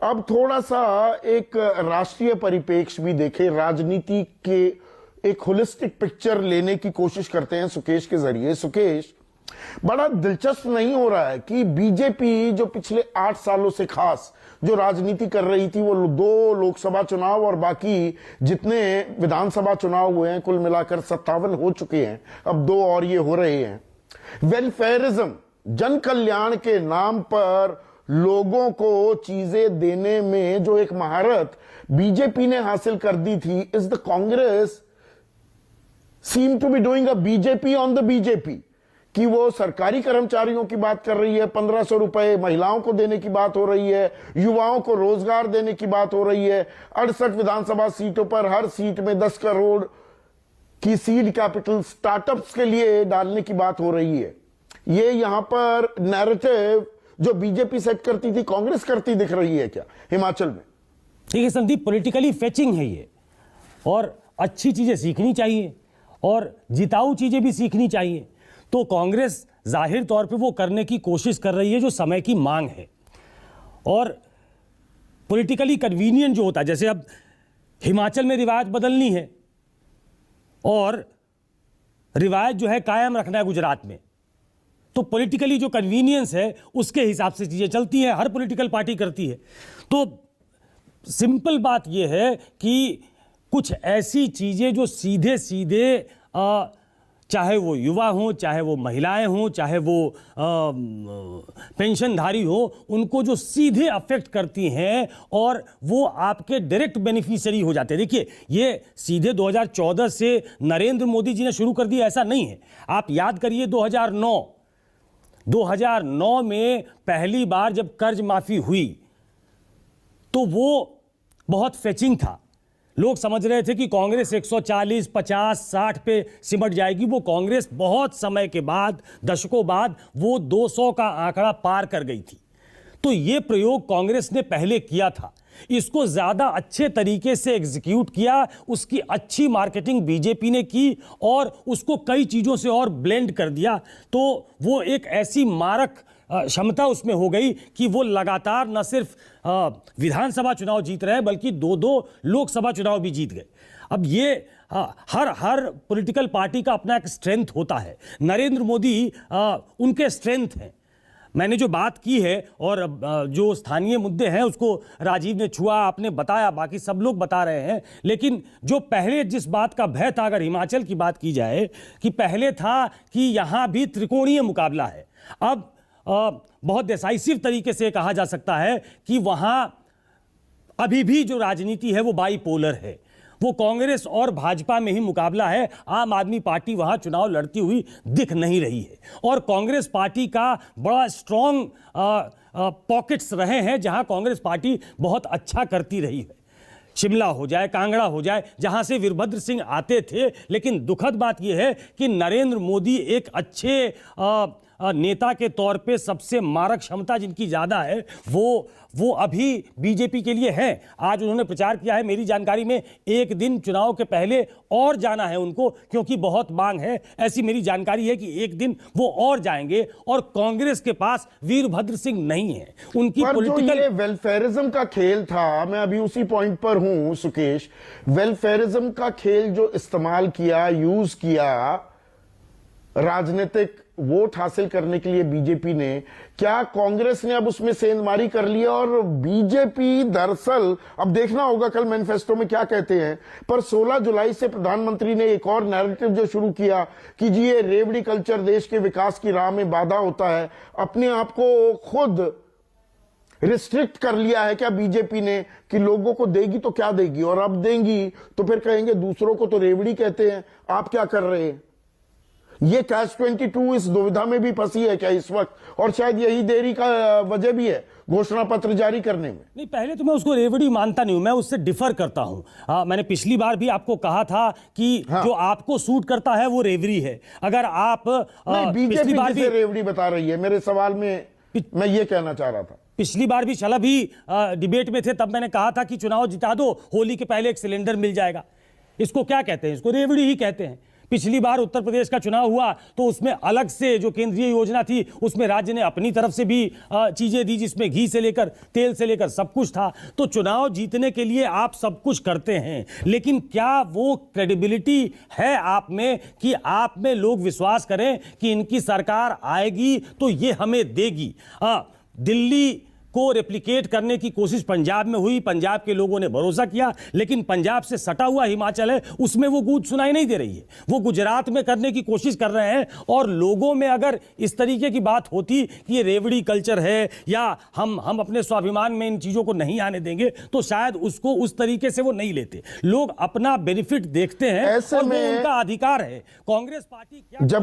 अब थोड़ा सा एक राष्ट्रीय परिप्रेक्ष्य भी देखें, राजनीति के एक होलिस्टिक पिक्चर लेने की कोशिश करते हैं सुकेश के जरिए। सुकेश, बड़ा दिलचस्प नहीं हो रहा है कि बीजेपी जो पिछले 8 सालों से खास जो राजनीति कर रही थी, वो 2 लोकसभा चुनाव और बाकी जितने विधानसभा चुनाव हुए हैं कुल मिलाकर 57 हो चुके हैं, अब 2 और ये हो रहे हैं। वेलफेयरिज्म, जन कल्याण के नाम पर लोगों को चीजें देने में जो एक महारत बीजेपी ने हासिल कर दी थी, is the Congress seem to be doing a BJP on the BJP, कि वो सरकारी कर्मचारियों की बात कर रही है, 1500 रुपए महिलाओं को देने की बात हो रही है, युवाओं को रोजगार देने की बात हो रही है, 68 विधानसभा सीटों पर हर सीट में 10 करोड़ की सीड कैपिटल स्टार्टअप्स के लिए डालने की बात हो रही है। ये यहां पर नैरेटिव जो बीजेपी सेट करती थी, कांग्रेस करती दिख रही है क्या हिमाचल में? ठीक है संदीप, पॉलिटिकली फेचिंग है ये, और अच्छी चीजें सीखनी चाहिए और जिताऊ चीजें भी सीखनी चाहिए। तो कांग्रेस जाहिर तौर पे वो करने की कोशिश कर रही है जो समय की मांग है, और पॉलिटिकली कन्वीनियंट जो होता है, जैसे अब हिमाचल में रिवायत बदलनी है और रिवायत जो है कायम रखना है गुजरात में, तो पॉलिटिकली जो कन्वीनियंस है उसके हिसाब से चीज़ें चलती हैं, हर पॉलिटिकल पार्टी करती है। तो सिंपल बात यह है कि कुछ ऐसी चीज़ें जो सीधे सीधे चाहे वो युवा हों, चाहे वो महिलाएं हों, चाहे वो पेंशनधारी हो, उनको जो सीधे अफेक्ट करती हैं और वो आपके डायरेक्ट बेनिफिशियरी हो जाते हैं। देखिए, ये सीधे 2014 से नरेंद्र मोदी जी ने शुरू कर दिया ऐसा नहीं है। आप याद करिए 2009 में पहली बार जब कर्ज माफी हुई तो वो बहुत फेचिंग था। लोग समझ रहे थे कि कांग्रेस 140, 50, 60 पे सिमट जाएगी। वो कांग्रेस बहुत समय के बाद, दशकों बाद, वो 200 का आंकड़ा पार कर गई थी। तो ये प्रयोग कांग्रेस ने पहले किया था, इसको ज्यादा अच्छे तरीके से एग्जीक्यूट किया, उसकी अच्छी मार्केटिंग बीजेपी ने की और उसको कई चीजों से और ब्लेंड कर दिया। तो वो एक ऐसी मारक क्षमता उसमें हो गई कि वो लगातार न सिर्फ विधानसभा चुनाव जीत रहे बल्कि 2-2 लोकसभा चुनाव भी जीत गए। अब ये हर पॉलिटिकल पार्टी का अपना एक स्ट्रेंथ होता है। नरेंद्र मोदी उनके स्ट्रेंथ हैं। मैंने जो बात की है और जो स्थानीय मुद्दे हैं उसको राजीव ने छुआ, आपने बताया, बाकी सब लोग बता रहे हैं। लेकिन जो पहले जिस बात का भय था, अगर हिमाचल की बात की जाए, कि पहले था कि यहाँ भी त्रिकोणीय मुकाबला है, अब बहुत डिसाइसिव तरीके से कहा जा सकता है कि वहां अभी भी जो राजनीति है वो बाईपोलर है। वो कांग्रेस और भाजपा में ही मुकाबला है। आम आदमी पार्टी वहां चुनाव लड़ती हुई दिख नहीं रही है और कांग्रेस पार्टी का बड़ा स्ट्रॉन्ग पॉकेट्स रहे हैं जहां कांग्रेस पार्टी बहुत अच्छा करती रही है। शिमला हो जाए, कांगड़ा हो जाए, जहां से वीरभद्र सिंह आते थे। लेकिन दुखद बात यह है कि नरेंद्र मोदी एक अच्छे नेता के तौर पे सबसे मारक क्षमता जिनकी ज़्यादा है वो अभी बीजेपी के लिए है। आज उन्होंने प्रचार किया है, मेरी जानकारी में एक दिन चुनाव के पहले और जाना है उनको, क्योंकि बहुत मांग है। ऐसी मेरी जानकारी है कि एक दिन वो और जाएंगे और कांग्रेस के पास वीरभद्र सिंह नहीं है। उनकी पॉलिटिकल वेलफेयरिज्म का खेल था, मैं अभी उसी पॉइंट पर हूं सुकेश। वेलफेयरिज्म का खेल जो इस्तेमाल किया, यूज किया राजनीतिक वोट हासिल करने के लिए बीजेपी ने, क्या कांग्रेस ने अब उसमें सेंधमारी कर लिया? और बीजेपी दरअसल अब देखना होगा कल मैनिफेस्टो में क्या कहते हैं, पर 16 जुलाई से प्रधानमंत्री ने एक और नैरेटिव जो शुरू किया कि जी ये रेवड़ी कल्चर देश के विकास की राह में बाधा होता है। अपने आप को खुद रिस्ट्रिक्ट कर लिया है क्या बीजेपी ने कि लोगों को देगी तो क्या देगी, और अब देंगी तो फिर कहेंगे दूसरों को तो रेवड़ी कहते हैं, आप क्या कर रहे हैं? ये कैच 22 इस दुविधा में भी फंसी है क्या इस वक्त? और शायद यही देरी का वजह भी है घोषणा पत्र जारी करने में। नहीं, पहले तो मैं उसको रेवड़ी मानता नहीं हूं, मैं उससे डिफर करता हूं। मैंने पिछली बार भी आपको कहा था कि जो आपको सूट करता है वो रेवड़ी है। अगर आप पिछली बार भी रेवड़ी बता रही है, मेरे सवाल में मैं ये कहना चाह रहा था। पिछली बार भी शलभ ही डिबेट में थे, तब मैंने कहा था कि चुनाव जिता दो, होली के पहले एक सिलेंडर मिल जाएगा। इसको क्या कहते हैं? इसको रेवड़ी ही कहते हैं। पिछली बार उत्तर प्रदेश का चुनाव हुआ तो उसमें अलग से जो केंद्रीय योजना थी उसमें राज्य ने अपनी तरफ से भी चीजें दी, जिसमें घी से लेकर तेल से लेकर सब कुछ था। तो चुनाव जीतने के लिए आप सब कुछ करते हैं, लेकिन क्या वो क्रेडिबिलिटी है आप में कि आप में लोग विश्वास करें कि इनकी सरकार आएगी तो ये हमें देगी। दिल्ली को रेप्लिकेट करने की कोशिश पंजाब में हुई, पंजाब के लोगों ने भरोसा किया, लेकिन पंजाब से सटा हुआ हिमाचल है उसमें वो गूंज सुनाई नहीं दे रही है। वो गुजरात में करने की कोशिश कर रहे हैं, और लोगों में अगर इस तरीके की बात होती कि ये रेवड़ी कल्चर है या हम अपने स्वाभिमान में इन चीजों को नहीं आने देंगे, तो शायद उसको उस तरीके से वो नहीं लेते। लोग अपना बेनिफिट देखते हैं ऐसे और वो में उनका अधिकार है। कांग्रेस पार्टी क्या